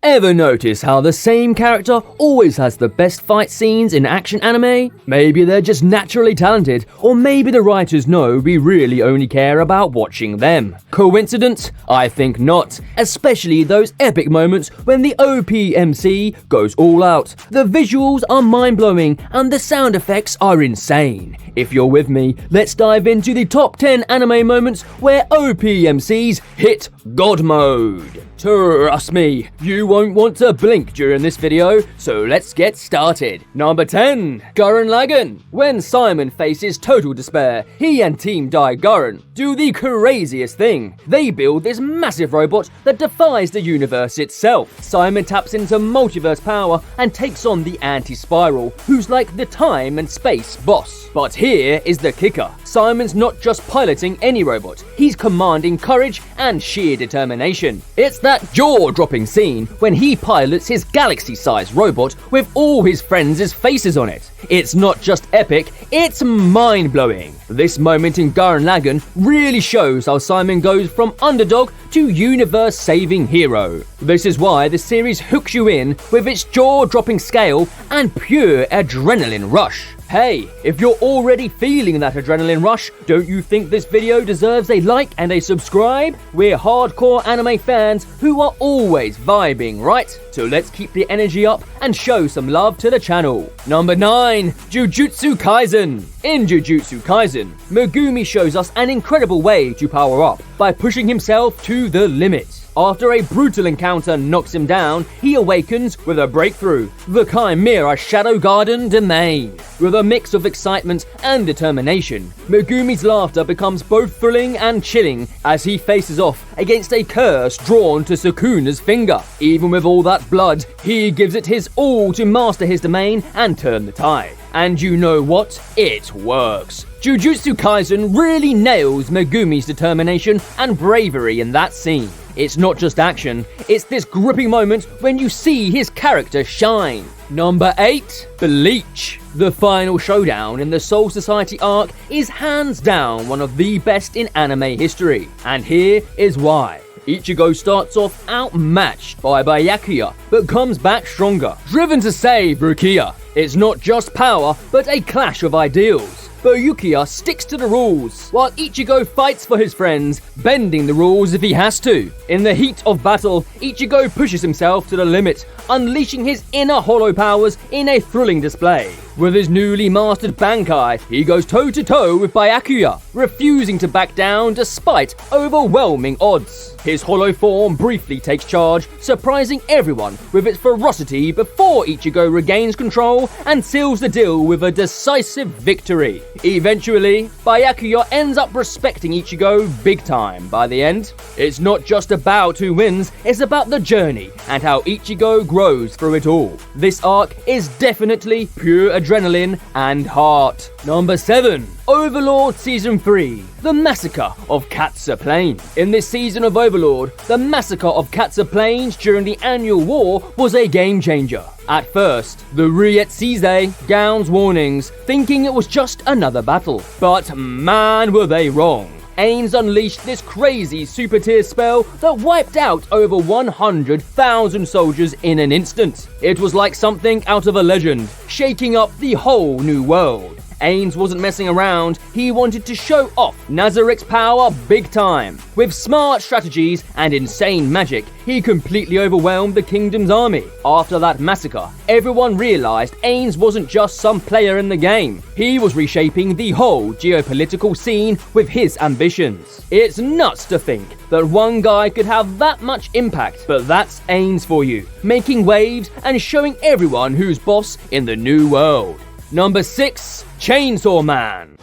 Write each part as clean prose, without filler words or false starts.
Ever notice how the same character always has the best fight scenes in action anime? Maybe they're just naturally talented, or maybe the writers know we really only care about watching them. Coincidence? I think not, especially those epic moments when the OP MC goes all out. The visuals are mind-blowing and the sound effects are insane. If you're with me, let's dive into the top 10 anime moments where OP MCs hit God mode. Trust me, you won't want to blink during this video, so let's get started. Number 10. Gurren Lagann. When Simon faces total despair, he and Team Dai Gurren do the craziest thing. They build this massive robot that defies the universe itself. Simon taps into multiverse power and takes on the Anti-Spiral, who's like the time and space boss. But here is the kicker. Simon's not just piloting any robot, he's commanding courage and sheer determination. It's that jaw-dropping scene when he pilots his galaxy-sized robot with all his friends' faces on it. It's not just epic, it's mind-blowing. This moment in Gurren Lagann really shows how Simon goes from underdog to universe-saving hero. This is why the series hooks you in with its jaw-dropping scale and pure adrenaline rush. Hey, if you're already feeling that adrenaline rush, don't you think this video deserves a like and a subscribe? We're hardcore anime fans who are always vibing, right? So let's keep the energy up and show some love to the channel. Number 9. Jujutsu Kaisen. In Jujutsu Kaisen, Megumi shows us an incredible way to power up by pushing himself to the limit. After a brutal encounter knocks him down, he awakens with a breakthrough, the Chimera Shadow Garden Domain. With a mix of excitement and determination, Megumi's laughter becomes both thrilling and chilling as he faces off against a curse drawn to Sukuna's finger. Even with all that blood, he gives it his all to master his domain and turn the tide. And you know what? It works. Jujutsu Kaisen really nails Megumi's determination and bravery in that scene. It's not just action, it's this gripping moment when you see his character shine. Number 8. Bleach. The final showdown in the Soul Society arc is hands down one of the best in anime history. And here is why. Ichigo starts off outmatched by Byakuya, but comes back stronger, driven to save Rukia. It's not just power, but a clash of ideals. Byakuya sticks to the rules, while Ichigo fights for his friends, bending the rules if he has to. In the heat of battle, Ichigo pushes himself to the limit, unleashing his inner hollow powers in a thrilling display. With his newly mastered Bankai, he goes toe-to-toe with Byakuya, refusing to back down despite overwhelming odds. His hollow form briefly takes charge, surprising everyone with its ferocity before Ichigo regains control and seals the deal with a decisive victory. Eventually, Byakuya ends up respecting Ichigo big time by the end. It's not just about who wins, it's about the journey and how Ichigo grows through it all. This arc is definitely pure adrenaline and heart. Number 7. Overlord Season 3. The Massacre of Katsa Plains. In this season of Overlord, the Massacre of Katsa Plains during the annual war was a game changer. At first, the Rietzize gowns warnings, thinking it was just another battle. But man, were they wrong. Ains unleashed this crazy super tier spell that wiped out over 100,000 soldiers in an instant. It was like something out of a legend, shaking up the whole new world. Ains wasn't messing around, he wanted to show off Nazarik's power big time. With smart strategies and insane magic, he completely overwhelmed the kingdom's army. After that massacre, everyone realized Ains wasn't just some player in the game. He was reshaping the whole geopolitical scene with his ambitions. It's nuts to think that one guy could have that much impact, but that's Ains for you, making waves and showing everyone who's boss in the new world. Number 6. Chainsaw Man.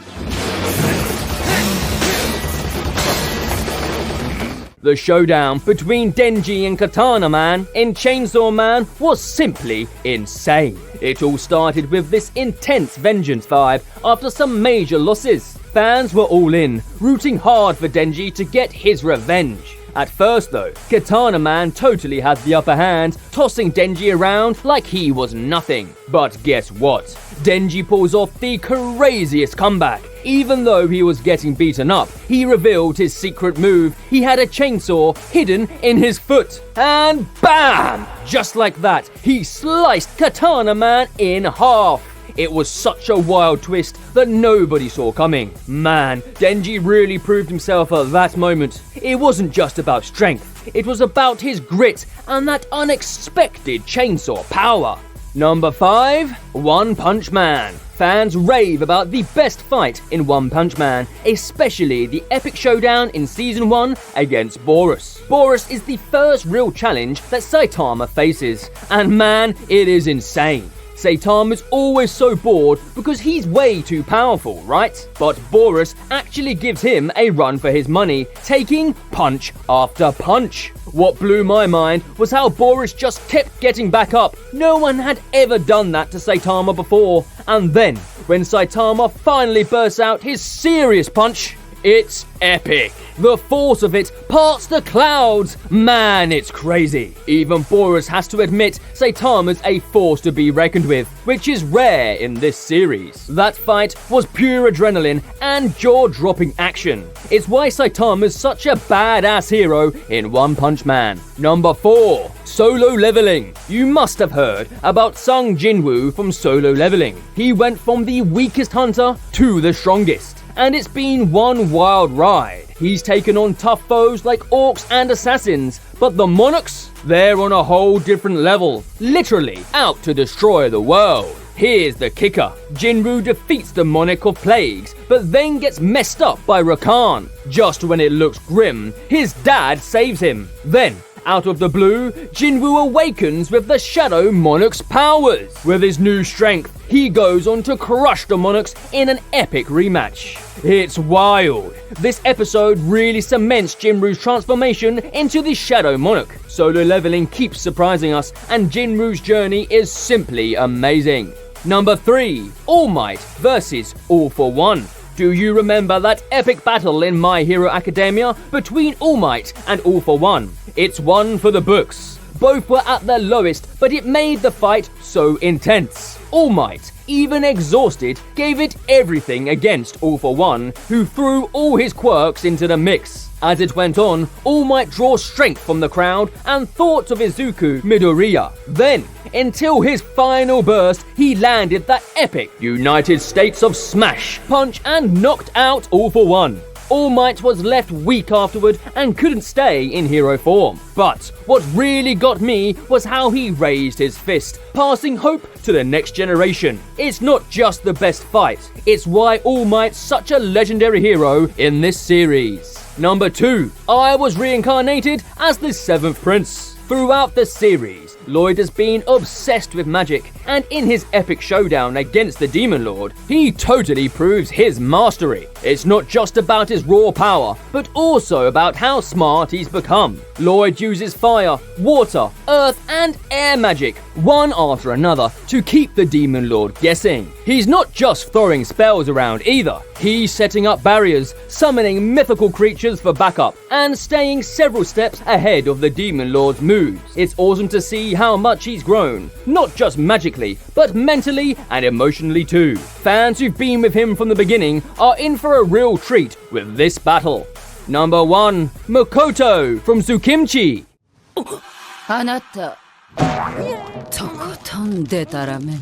The showdown between Denji and Katana Man in Chainsaw Man was simply insane. It all started with this intense vengeance vibe after some major losses. Fans were all in, rooting hard for Denji to get his revenge. At first though, Katana Man totally had the upper hand, tossing Denji around like he was nothing. But guess what? Denji pulls off the craziest comeback. Even though he was getting beaten up, he revealed his secret move. He had a chainsaw hidden in his foot. And BAM! Just like that, he sliced Katana Man in half. It was such a wild twist that nobody saw coming. Man, Denji really proved himself at that moment. It wasn't just about strength, it was about his grit and that unexpected chainsaw power. Number 5, One Punch Man. Fans rave about the best fight in One Punch Man, especially the epic showdown in Season 1 against Boris. Boris is the first real challenge that Saitama faces, and man, it is insane. Saitama's always so bored because he's way too powerful, right? But Boris actually gives him a run for his money, taking punch after punch. What blew my mind was how Boris just kept getting back up. No one had ever done that to Saitama before. And then, when Saitama finally bursts out his serious punch, it's epic. The force of it parts the clouds. Man, it's crazy. Even Boris has to admit Saitama's a force to be reckoned with, which is rare in this series. That fight was pure adrenaline and jaw-dropping action. It's why Saitama's such a badass hero in One Punch Man. Number 4, Solo Leveling. You must have heard about Sung Jinwoo from Solo Leveling. He went from the weakest hunter to the strongest. And it's been one wild ride. He's taken on tough foes like orcs and assassins, but the monarchs, they're on a whole different level, literally out to destroy the world. Here's the kicker. Jinwoo defeats the monarch of plagues, but then gets messed up by Rakan. Just when it looks grim, his dad saves him. Then, out of the blue, Jinwoo awakens with the Shadow Monarch's powers. With his new strength, he goes on to crush the Monarchs in an epic rematch. It's wild. This episode really cements Jinwoo's transformation into the Shadow Monarch. Solo Leveling keeps surprising us, and Jinwoo's journey is simply amazing. Number 3, All Might versus All for One. Do you remember that epic battle in My Hero Academia between All Might and All for One? It's one for the books. Both were at their lowest, but it made the fight so intense. All Might, even exhausted, gave it everything against All for One, who threw all his quirks into the mix. As it went on, All Might draw strength from the crowd and thoughts of Izuku Midoriya. Then, until his final burst, he landed that epic United States of Smash punch and knocked out All for One. All Might was left weak afterward and couldn't stay in hero form. But what really got me was how he raised his fist, passing hope to the next generation. It's not just the best fight, it's why All Might's such a legendary hero in this series. Number 2, I was reincarnated as the 7th Prince. Throughout the series, Lloyd has been obsessed with magic, and in his epic showdown against the Demon Lord, he totally proves his mastery. It's not just about his raw power, but also about how smart he's become. Lloyd uses fire, water, earth, and air magic, one after another, to keep the Demon Lord guessing. He's not just throwing spells around either. He's setting up barriers, summoning mythical creatures for backup, and staying several steps ahead of the Demon Lord's moves. It's awesome to see how much he's grown, not just magically, but mentally and emotionally too. Fans who've been with him from the beginning are in for a real treat with this battle. Number 1, Makoto from Tsukimchi. あなた、とことんでたらめね。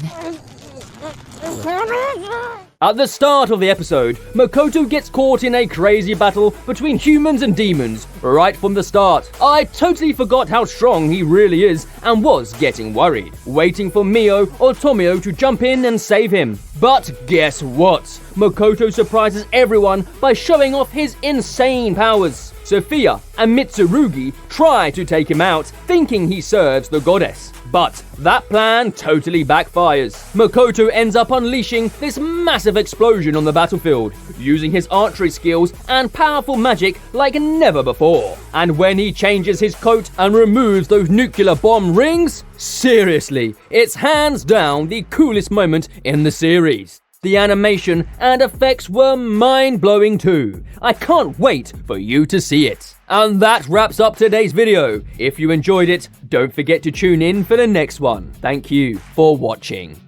At the start of the episode, Makoto gets caught in a crazy battle between humans and demons right from the start. I totally forgot how strong he really is and was getting worried, waiting for Mio or Tomio to jump in and save him. But guess what? Makoto surprises everyone by showing off his insane powers. Sophia and Mitsurugi try to take him out, thinking he serves the goddess. But that plan totally backfires. Makoto ends up unleashing this massive explosion on the battlefield, using his archery skills and powerful magic like never before. And when he changes his coat and removes those nuclear bomb rings, seriously, it's hands down the coolest moment in the series. The animation and effects were mind-blowing too. I can't wait for you to see it. And that wraps up today's video. If you enjoyed it, don't forget to tune in for the next one. Thank you for watching.